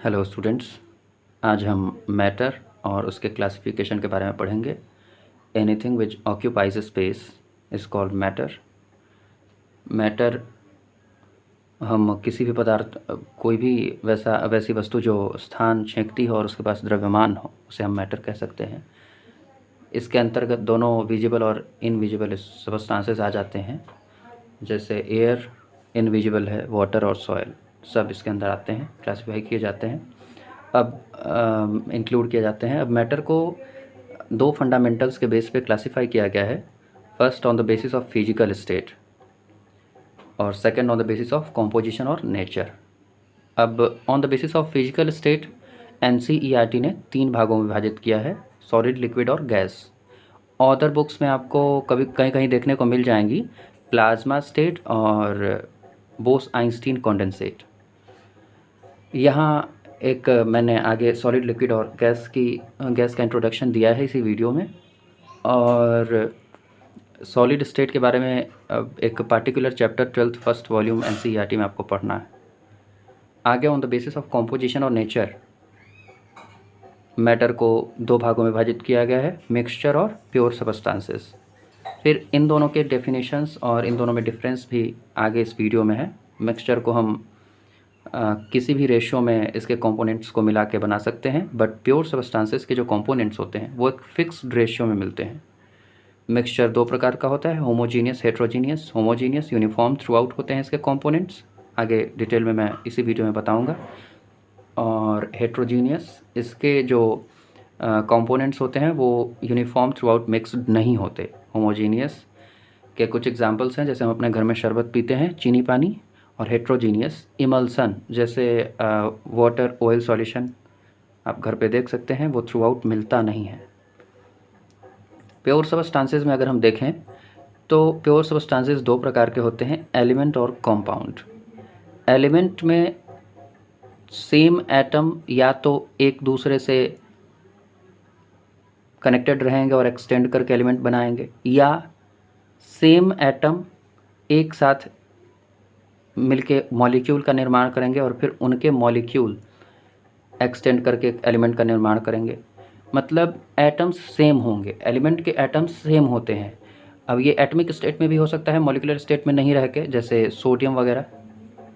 Hello students, आज हम matter और उसके क्लासिफिकेशन के बारे में पढ़ेंगे। Anything which occupies space is called matter. Matter हम किसी भी पदार्थ, कोई भी वैसी वस्तु जो स्थान छेंकती हो और उसके पास द्रव्यमान हो, उसे हम मैटर कह सकते हैं। इसके अंतर्गत दोनों विजिबल और इनविजिबल सब्सटेंसेस आ जाते हैं, जैसे एयर इनविजिबल है, वाटर और सॉयल सब इसके अंदर आते हैं, क्लासिफाई किए जाते हैं, अब इंक्लूड किए जाते हैं। अब मैटर को दो फंडामेंटल्स के बेस पे क्लासिफाई किया गया है। First on the basis of physical state और second on the basis of composition और नेचर। अब on the basis of physical state NCERT ने 3 भागों में विभाजित किया है, सॉलिड, लिक्विड और गैस। अदर बुक्स में आपको कभी कहीं कहीं देखने को मिल जाएंगी प्लाज्मा स्टेट और बोस-आइंस्टीन कंडेंसेट। यहाँ एक मैंने आगे सॉलिड, लिक्विड और गैस का इंट्रोडक्शन दिया है इसी वीडियो में, और सॉलिड स्टेट के बारे में एक particular chapter 12th first volume NCERT में आपको पढ़ना है। आगे on the basis of composition और नेचर मैटर को 2 भागों में विभाजित किया गया है, मिक्सचर और प्योर सब्सटेंसेस। फिर इन दोनों के डेफिनेशंस और इन दोनों में डिफरेंस भी आगे इस वीडियो में है। मिक्सचर को हम किसी भी रेशियो में इसके कंपोनेंट्स को मिला के बना सकते हैं, बट प्योर सब्सटेंसेस के जो कंपोनेंट्स होते हैं वो एक फिक्स्ड रेशियो में मिलते हैं। मिक्सचर 2 प्रकार का होता है, homogeneous, heterogeneous. Homogeneous uniform through out होते हैं इसके कंपोनेंट्स, आगे डिटेल में मैं इसी वीडियो में बताऊंगा। और हेट्रोजीनियस, इसके जो कंपोनेंट्स होते हैं वो यूनिफॉर्म थ्रू आउट मिक्सड नहीं होते। होमोजीनियस के कुछ एग्जांपल्स हैं, जैसे हम अपने घर में शरबत पीते हैं, चीनी पानी। और हेट्रोजीनियस इमल्सन, जैसे वाटर ऑयल सॉल्यूशन आप घर पे देख सकते हैं, वो थ्रू आउट मिलता नहीं है। प्योर सब्सटेंसेस में अगर हम देखें तो प्योर सब्सटेंसेस 2 प्रकार के होते हैं, एलिमेंट और कंपाउंड। एलिमेंट में सेम एटम या तो एक दूसरे से कनेक्टेड रहेंगे और एक्सटेंड करके एलिमेंट बनाएंगे, या सेम एटम एक साथ मिलके मॉलिक्यूल का निर्माण करेंगे और फिर उनके मॉलिक्यूल एक्सटेंड करके एलिमेंट का निर्माण करेंगे। मतलब एटम्स सेम होंगे, एलिमेंट के एटम्स सेम होते हैं। अब ये एटमिक स्टेट में भी हो सकता है, मॉलिक्यूलर स्टेट में नहीं रह के, जैसे सोडियम वगैरह।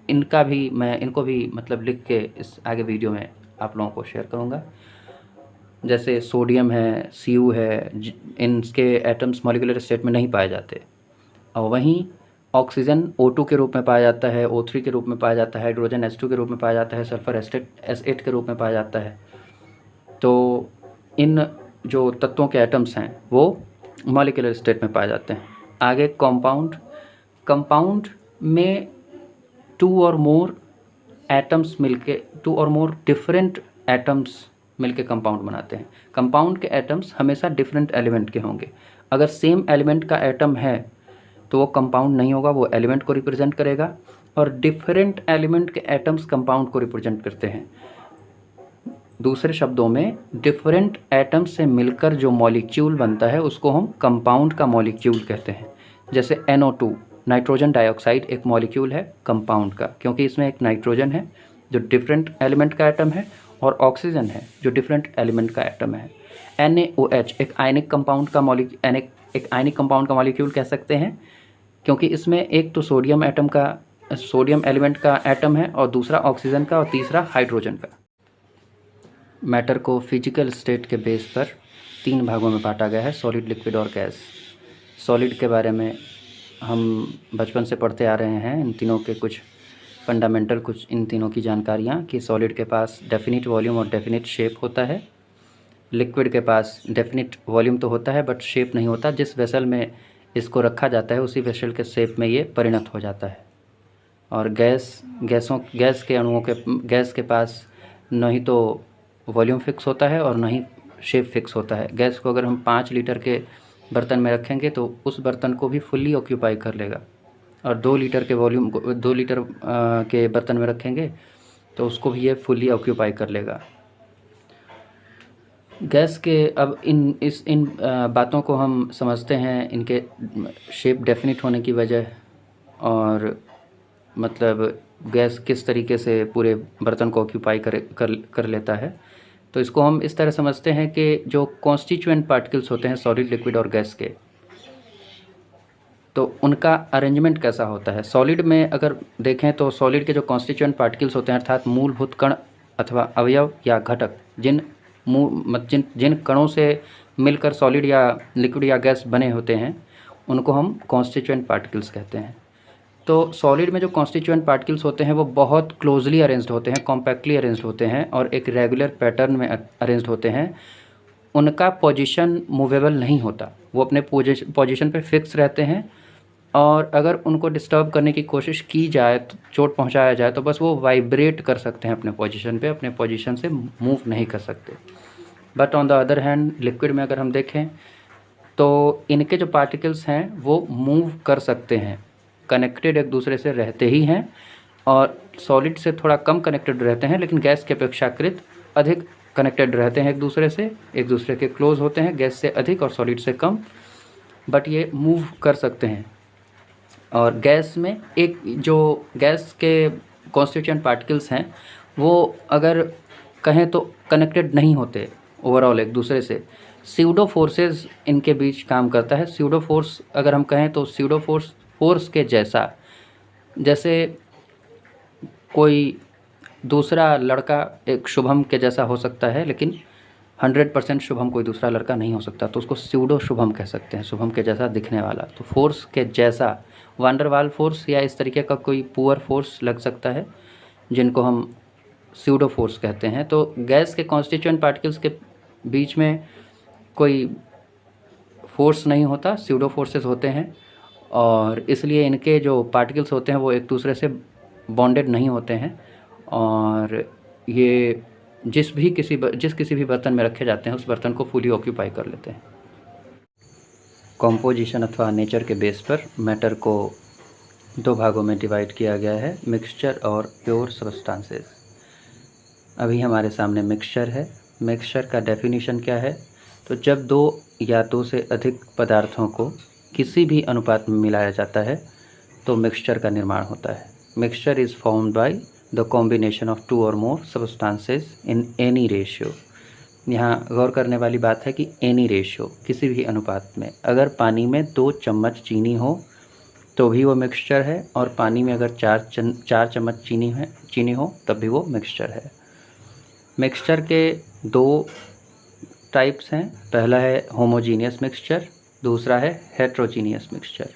इनको भी मतलब लिख के इस आगे वीडियो में आप लोगों को शेयर करूँगा। जैसे सोडियम है, Cu है, इनके एटम्स मॉलिक्यूलर स्टेट में नहीं पाए जाते। और वहीं ऑक्सीजन O2 के रूप में पाया जाता है, O3 के रूप में पाया जाता है, हाइड्रोजन H2 के रूप में पाया जाता है, सल्फर S8 के रूप में पाया जाता है। तो इन जो तत्वों के एटम्स हैं वो मॉलिक्यूलर स्टेट में पाए जाते हैं। आगे कंपाउंड में 2 और मोर डिफरेंट एटम्स मिलके कंपाउंड बनाते हैं। कंपाउंड के एटम्स हमेशा डिफरेंट एलिमेंट के होंगे। अगर सेम एलिमेंट का एटम है तो वो कंपाउंड नहीं होगा, वो एलिमेंट को रिप्रेजेंट करेगा। और डिफरेंट एलिमेंट के एटम्स कंपाउंड को रिप्रेजेंट करते हैं। दूसरे शब्दों में, डिफरेंट एटम्स से मिलकर जो मॉलिक्यूल बनता है उसको हम कंपाउंड का मॉलिक्यूल कहते हैं। जैसे NO2, नाइट्रोजन डाइऑक्साइड, एक मॉलिक्यूल है कंपाउंड का, क्योंकि इसमें एक नाइट्रोजन है जो डिफरेंट एलिमेंट का एटम है, और ऑक्सीजन है जो डिफरेंट एलिमेंट का एटम है। NaOH एक आयनिक कंपाउंड का मॉलिक्यूल कह सकते हैं, क्योंकि इसमें एक तो सोडियम एलिमेंट का एटम है, और दूसरा ऑक्सीजन का, और तीसरा हाइड्रोजन का। मैटर को फिजिकल स्टेट के बेस पर 3 भागों में बांटा गया है, सॉलिड, लिक्विड और गैस। सॉलिड के बारे में हम बचपन से पढ़ते आ रहे हैं, इन तीनों के कुछ फंडामेंटल, कुछ इन तीनों की जानकारियाँ, कि सॉलिड के पास डेफिनिट वॉल्यूम और डेफिनिट शेप होता है। लिक्विड के पास डेफिनिट वॉल्यूम तो होता है बट शेप नहीं होता। जिस वेसल में इसको रखा जाता है उसी वेसल के शेप में ये परिणत हो जाता है। और गैस के पास न ही तो वॉल्यूम फिक्स होता है और न ही शेप फिक्स होता है। गैस को अगर हम 5 लीटर के बर्तन में रखेंगे तो उस बर्तन को भी फुल्ली ऑक्यूपाई कर लेगा, और 2 लीटर के बर्तन में रखेंगे तो उसको भी ये फुल्ली ऑक्यूपाई कर लेगा। गैस के अब इन बातों को हम समझते हैं, इनके शेप डेफिनिट होने की वजह, और मतलब गैस किस तरीके से पूरे बर्तन को ऑक्यूपाई कर लेता है। तो इसको हम इस तरह समझते हैं कि जो कॉन्स्टिट्यूएंट पार्टिकल्स होते हैं सॉलिड, लिक्विड और गैस के, तो उनका अरेंजमेंट कैसा होता है। सॉलिड में अगर देखें तो सॉलिड के जो कॉन्स्टिट्यूएंट पार्टिकल्स होते हैं अर्थात मूलभूत कण अथवा अवयव या घटक, जिन कणों से मिलकर सॉलिड या लिक्विड या गैस बने होते हैं उनको हम कॉन्स्टिट्यूएंट पार्टिकल्स कहते हैं। तो सॉलिड में जो कॉन्स्टिट्यूएंट पार्टिकल्स होते हैं वो बहुत क्लोजली अरेंज्ड होते हैं, कॉम्पैक्टली अरेंज्ड होते हैं और एक रेगुलर पैटर्न में अरेंज्ड होते हैं। उनका पोजीशन मूवेबल नहीं होता, वो अपने पोजीशन पे फिक्स रहते हैं और अगर उनको डिस्टर्ब करने की कोशिश की जाए, तो चोट पहुंचाया जाए, तो बस वो वाइब्रेट कर सकते हैं अपने पोजीशन पे, अपने पोजीशन से मूव नहीं कर सकते। But on the other hand liquid में अगर हम देखें तो इनके जो पार्टिकल्स हैं वो मूव कर सकते हैं, कनेक्टेड एक दूसरे से रहते ही हैं और सॉलिड से थोड़ा कम कनेक्टेड रहते हैं, लेकिन गैस के अपेक्षाकृत अधिक कनेक्टेड रहते हैं एक दूसरे के क्लोज होते हैं, गैस से अधिक और सॉलिड से कम, बट ये मूव कर सकते हैं। और गैस में एक जो गैस के कॉन्स्टिट्यूएंट पार्टिकल्स हैं वो अगर कहें तो कनेक्टेड नहीं होते ओवरऑल एक दूसरे से, स्यूडो फोर्सेस इनके बीच काम करता है। स्यूडो फोर्स अगर हम कहें तो स्यूडो फोर्स के जैसा, जैसे कोई दूसरा लड़का एक शुभम के जैसा हो सकता है, लेकिन 100% शुभम कोई दूसरा लड़का नहीं हो सकता, तो उसको स्यूडो शुभम कह सकते हैं, शुभम के जैसा दिखने वाला। तो फोर्स के जैसा वांडरवाल फोर्स या इस तरीके का कोई पुअर फोर्स लग सकता है, जिनको हम स्यूडो फोर्स कहते हैं। तो गैस के कॉन्स्टिट्यूएंट पार्टिकल्स के बीच में कोई फोर्स नहीं होता, स्यूडो फोर्सेस होते हैं और इसलिए इनके जो पार्टिकल्स होते हैं वो एक दूसरे से बॉन्डेड नहीं होते हैं और ये जिस किसी भी बर्तन में रखे जाते हैं उस बर्तन को फुली ऑक्यूपाई कर लेते हैं। कॉम्पोजिशन अथवा नेचर के बेस पर मैटर को दो भागों में डिवाइड किया गया है, मिक्सचर और प्योर सब्सटेंसेस। अभी हमारे सामने मिक्सचर है। मिक्सचर का डेफिनेशन क्या है, तो जब दो या दो से अधिक पदार्थों को किसी भी अनुपात में मिलाया जाता है तो मिक्सचर का निर्माण होता है। Mixture is formed by the combination of 2 और मोर सब्सटेंसेस इन एनी रेशियो। यहाँ गौर करने वाली बात है कि एनी रेशियो, किसी भी अनुपात में। अगर पानी में 2 चम्मच चीनी हो तो भी वो मिक्सचर है और पानी में अगर 4 चम्मच चीनी हो तब भी वो मिक्सचर है। मिक्सचर के 2 टाइप्स हैं, पहला है होमोजीनियस मिक्सचर, दूसरा है हेट्रोजीनियस मिक्सचर।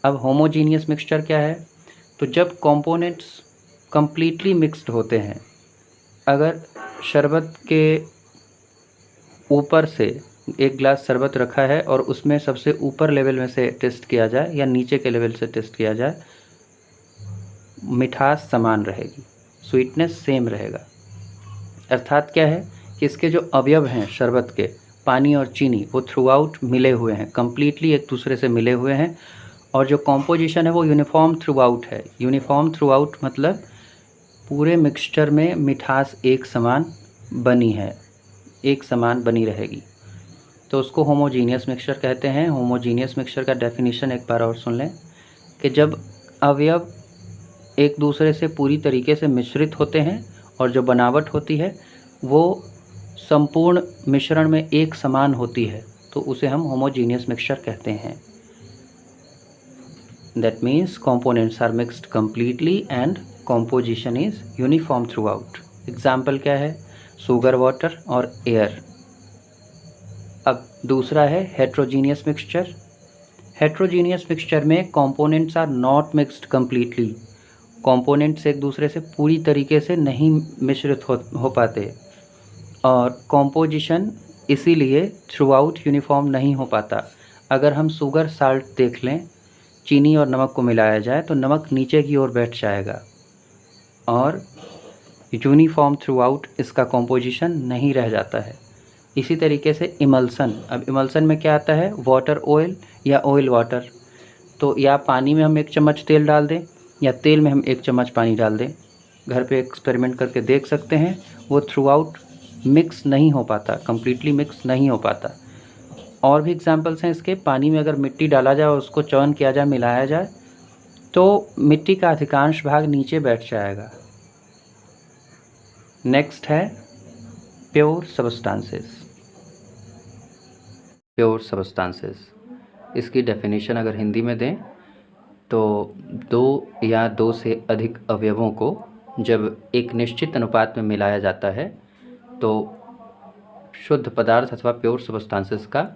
अब होमोजीनियस मिक्सचर क्या है, तो जब कंपोनेंट्स कंप्लीटली मिक्स्ड होते हैं, अगर शरबत के ऊपर से एक गिलास शरबत रखा है और उसमें सबसे ऊपर लेवल में से टेस्ट किया जाए या नीचे के लेवल से टेस्ट किया जाए, मिठास समान रहेगी, स्वीटनेस सेम रहेगा। अर्थात क्या है कि इसके जो अवयव हैं शरबत के, पानी और चीनी, वो थ्रू आउट मिले हुए हैं, कम्प्लीटली एक दूसरे से मिले हुए हैं और जो कॉम्पोजिशन है वो यूनिफॉर्म थ्रू आउट है। यूनिफॉर्म थ्रू आउट मतलब पूरे मिक्सचर में मिठास एक समान बनी है, एक समान बनी रहेगी, तो उसको होमोजीनियस मिक्सचर कहते हैं। होमोजीनियस मिक्सचर का डेफिनेशन एक बार और सुन लें कि जब अवयव एक दूसरे से पूरी तरीके से मिश्रित होते हैं और जो बनावट होती है वो संपूर्ण मिश्रण में एक समान होती है, तो उसे हम होमोजीनियस मिक्सचर कहते हैं। That means components are mixed completely and composition is uniform throughout। Example क्या है, शुगर, वाटर और एयर। अब दूसरा है हेट्रोजीनियस मिक्सचर। हेट्रोजीनियस मिक्सचर में components are not mixed completely, components एक दूसरे से पूरी तरीके से नहीं मिश्रित हो पाते और कंपोजिशन इसीलिए थ्रू आउट यूनिफॉर्म नहीं हो पाता। अगर हम शुगर साल्ट देख लें, चीनी और नमक को मिलाया जाए तो नमक नीचे की ओर बैठ जाएगा और यूनिफॉर्म थ्रू आउट इसका कंपोजिशन नहीं रह जाता है। इसी तरीके से इमल्सन। अब इमल्सन में क्या आता है, वाटर ऑयल या ऑयल वाटर। तो या पानी में हम 1 चम्मच तेल डाल दें या तेल में हम 1 चम्मच पानी डाल दें, घर पे एक्सपेरिमेंट करके देख सकते हैं, वो थ्रू आउट मिक्स नहीं हो पाता, कम्प्लीटली मिक्स नहीं हो पाता। और भी एग्जांपल्स हैं इसके, पानी में अगर मिट्टी डाला जाए और उसको चर्न किया जाए, मिलाया जाए, तो मिट्टी का अधिकांश भाग नीचे बैठ जाएगा। नेक्स्ट है प्योर सबस्टांसेस। प्योर सबस्टांसेस, इसकी डेफिनेशन अगर हिंदी में दें तो दो या दो से अधिक अवयवों को जब एक निश्चित अनुपात में मिलाया जाता है तो शुद्ध पदार्थ अथवा प्योर सबस्टांसेस का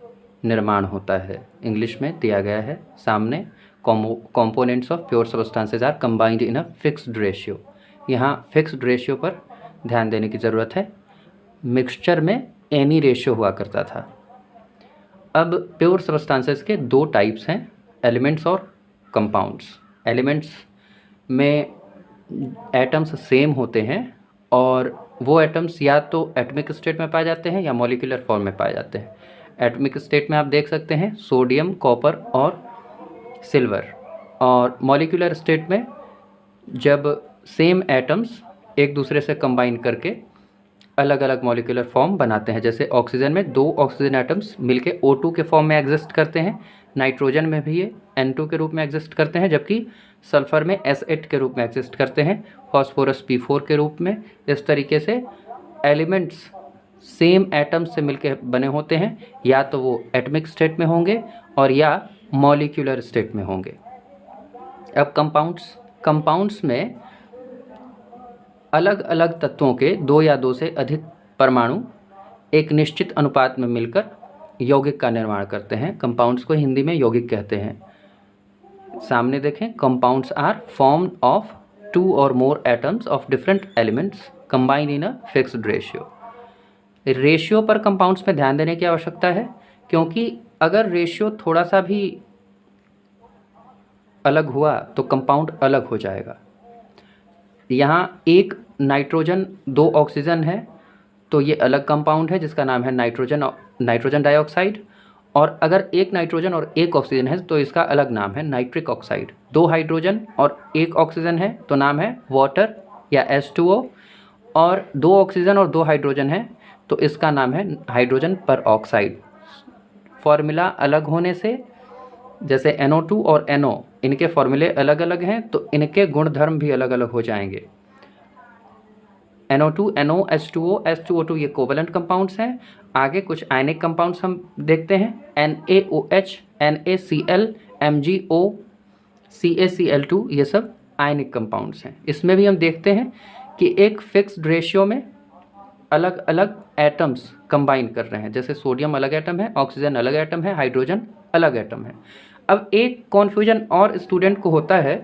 निर्माण होता है। इंग्लिश में दिया गया है सामने, components of pure substances are combined in a fixed ratio. यहाँ फिक्स्ड रेशियो पर ध्यान देने की ज़रूरत है। मिक्सचर में एनी रेशियो हुआ करता था। अब प्योर सबस्टांसेस के दो टाइप्स हैं, एलिमेंट्स और कंपाउंड्स। एलिमेंट्स में एटम्स सेम होते हैं और वो एटम्स या तो एटॉमिक स्टेट में पाए जाते हैं या मॉलिक्यूलर फॉर्म में पाए जाते हैं। एटॉमिक स्टेट में आप देख सकते हैं सोडियम, कॉपर और सिल्वर, और मॉलिक्यूलर स्टेट में जब सेम एटम्स एक दूसरे से कंबाइन करके अलग अलग मॉलिक्यूलर फॉर्म बनाते हैं। जैसे ऑक्सीजन में दो ऑक्सीजन एटम्स मिलके O2 के फॉर्म में एग्जिस्ट करते हैं, नाइट्रोजन में भी ये N2 के रूप में एग्जिस्ट करते हैं, जबकि सल्फर में S8 के रूप में एग्जिस्ट करते हैं, फॉस्फोरस P4 के रूप में। इस तरीके से एलिमेंट्स सेम एटम्स से मिलके बने होते हैं, या तो वो एटॉमिक स्टेट में होंगे और या मॉलिक्यूलर स्टेट में होंगे। अब कंपाउंड्स में अलग अलग तत्वों के दो या दो से अधिक परमाणु एक निश्चित अनुपात में मिलकर यौगिक का निर्माण करते हैं। कंपाउंड्स को हिंदी में यौगिक कहते हैं। सामने देखें, compounds are formed of two or more atoms of different elements combined in a fixed ratio. Ratio पर कंपाउंड्स में ध्यान देने की आवश्यकता है, क्योंकि अगर रेशियो थोड़ा सा भी अलग हुआ तो कंपाउंड अलग हो जाएगा। यहाँ एक नाइट्रोजन दो ऑक्सीजन है तो ये अलग कंपाउंड है जिसका नाम है नाइट्रोजन डाइऑक्साइड, और अगर एक नाइट्रोजन और एक ऑक्सीजन है तो इसका अलग नाम है नाइट्रिक ऑक्साइड। दो हाइड्रोजन और एक ऑक्सीजन है तो नाम है वाटर या H2O, और दो ऑक्सीजन और दो हाइड्रोजन है तो इसका नाम है हाइड्रोजन पर ऑक्साइड। फॉर्मूला अलग होने से, जैसे NO2 और NO इनके फॉर्मूले अलग अलग हैं तो इनके गुणधर्म भी अलग अलग हो जाएंगे। NO2, NO, H2O, H2O2 ये कोवलेंट कंपाउंड्स हैं। आगे कुछ आयनिक कंपाउंड्स हम देखते हैं, NaOH, NaCl, MgO, CaCl2, ये सब आयनिक कंपाउंड्स हैं। इसमें भी हम देखते हैं कि एक फिक्स्ड रेशियो में अलग अलग एटम्स कंबाइन कर रहे हैं। जैसे सोडियम अलग एटम है, ऑक्सीजन अलग एटम है, हाइड्रोजन अलग एटम है। अब एक कॉन्फ्यूजन और स्टूडेंट को होता है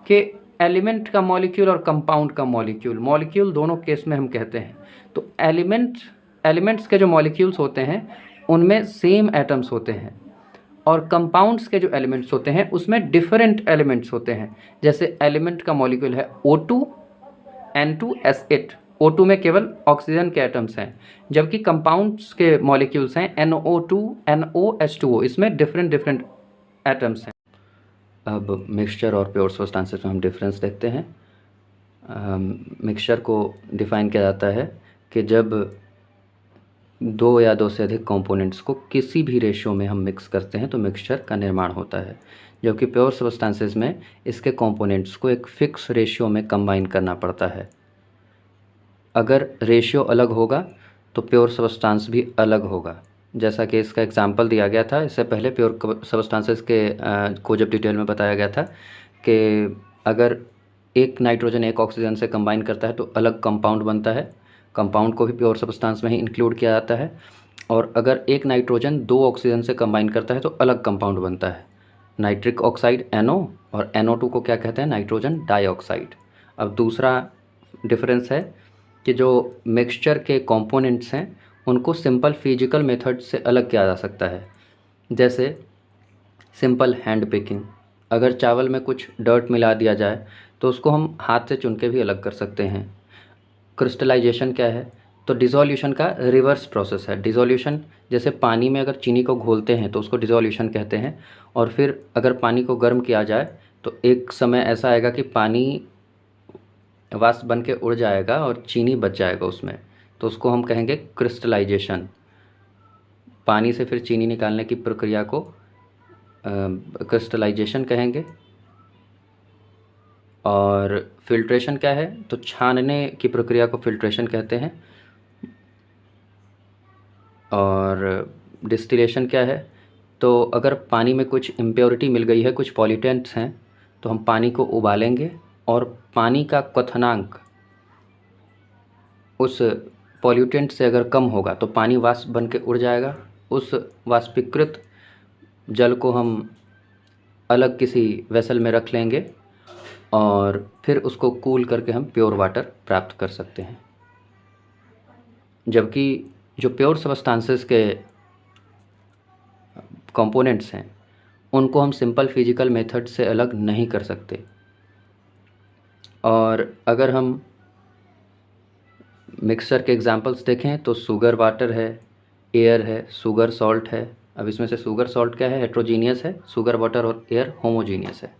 कि एलिमेंट का मॉलिक्यूल और कंपाउंड का मॉलिक्यूल दोनों केस में हम कहते हैं। तो एलिमेंट्स के जो मॉलिक्यूल्स होते हैं उनमें सेम एटम्स होते हैं, और कंपाउंड्स के जो एलिमेंट्स होते हैं उसमें डिफरेंट एलिमेंट्स होते हैं। जैसे एलिमेंट का मॉलिक्यूल है O2, N2, S8। O2 में केवल ऑक्सीजन के एटम्स हैं, जबकि कंपाउंड्स के मॉलिक्यूल्स हैं NO2, NO, H2O, इसमें डिफरेंट एटम्स हैं। अब मिक्सचर और प्योर सब्सटेंसेस में हम डिफरेंस देखते हैं। मिक्सचर को डिफ़ाइन किया जाता है कि जब दो या दो से अधिक कंपोनेंट्स को किसी भी रेशियो में हम मिक्स करते हैं तो मिक्सचर का निर्माण होता है, जबकि प्योर सब्सटेंसेस में इसके कंपोनेंट्स को एक फिक्स रेशियो में कंबाइन करना पड़ता है। अगर रेशियो अलग होगा तो प्योर सब्सटेंस भी अलग होगा, जैसा कि इसका एग्जांपल दिया गया था। इससे पहले प्योर सब्सटेंसेस को जब डिटेल में बताया गया था कि अगर एक नाइट्रोजन एक ऑक्सीजन से कंबाइन करता है तो अलग कंपाउंड बनता है, कंपाउंड को भी प्योर सब्सटेंस में ही इंक्लूड किया जाता है। और अगर एक नाइट्रोजन दो ऑक्सीजन से कंबाइन करता है तो अलग कंपाउंड बनता है, नाइट्रिक ऑक्साइड NO, और NO2 को क्या कहते हैं, नाइट्रोजन डाइऑक्साइड। अब दूसरा डिफरेंस है कि जो मिक्सचर के कंपोनेंट्स हैं उनको सिंपल फिजिकल मेथड से अलग किया जा सकता है। जैसे सिंपल हैंड पिकिंग, अगर चावल में कुछ डर्ट मिला दिया जाए तो उसको हम हाथ से चुन के भी अलग कर सकते हैं। क्रिस्टलाइजेशन क्या है, तो डिसोल्यूशन का रिवर्स प्रोसेस है। डिसोल्यूशन, जैसे पानी में अगर चीनी को घोलते हैं तो उसको डिसोल्यूशन कहते हैं, और फिर अगर पानी को गर्म किया जाए तो एक समय ऐसा आएगा कि पानी वाष्प बन के उड़ जाएगा और चीनी बच जाएगा उसमें, तो उसको हम कहेंगे क्रिस्टलाइजेशन। पानी से फिर चीनी निकालने की प्रक्रिया को क्रिस्टलाइजेशन कहेंगे। और फिल्ट्रेशन क्या है, तो छानने की प्रक्रिया को फिल्ट्रेशन कहते हैं। और डिस्टिलेशन क्या है, तो अगर पानी में कुछ इम्प्योरिटी मिल गई है, कुछ पॉल्यूटेंट्स हैं, तो हम पानी को उबालेंगे और पानी का क्वथनांक उस पॉल्यूटेंट से अगर कम होगा तो पानी वाष्प बन के उड़ जाएगा। उस वाष्पीकृत जल को हम अलग किसी वेसल में रख लेंगे और फिर उसको कूल करके हम प्योर वाटर प्राप्त कर सकते हैं। जबकि जो प्योर सबस्टांसेस के कंपोनेंट्स हैं उनको हम सिंपल फिजिकल मेथड से अलग नहीं कर सकते। और अगर हम मिक्सचर के एग्जांपल्स देखें तो शुगर वाटर है, एयर है, शुगर सॉल्ट है। अब इसमें से शुगर सॉल्ट क्या है, हेट्रोजीनियस है, शुगर वाटर और एयर होमोजीनियस है।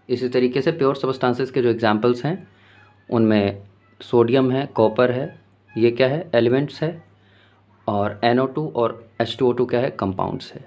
इसी तरीके से प्योर सबस्टांसेस के जो एग्जांपल्स हैं उनमें सोडियम है, कॉपर है, ये क्या है, एलिमेंट्स है। और NO2 और H2O2 क्या है, कंपाउंड्स है।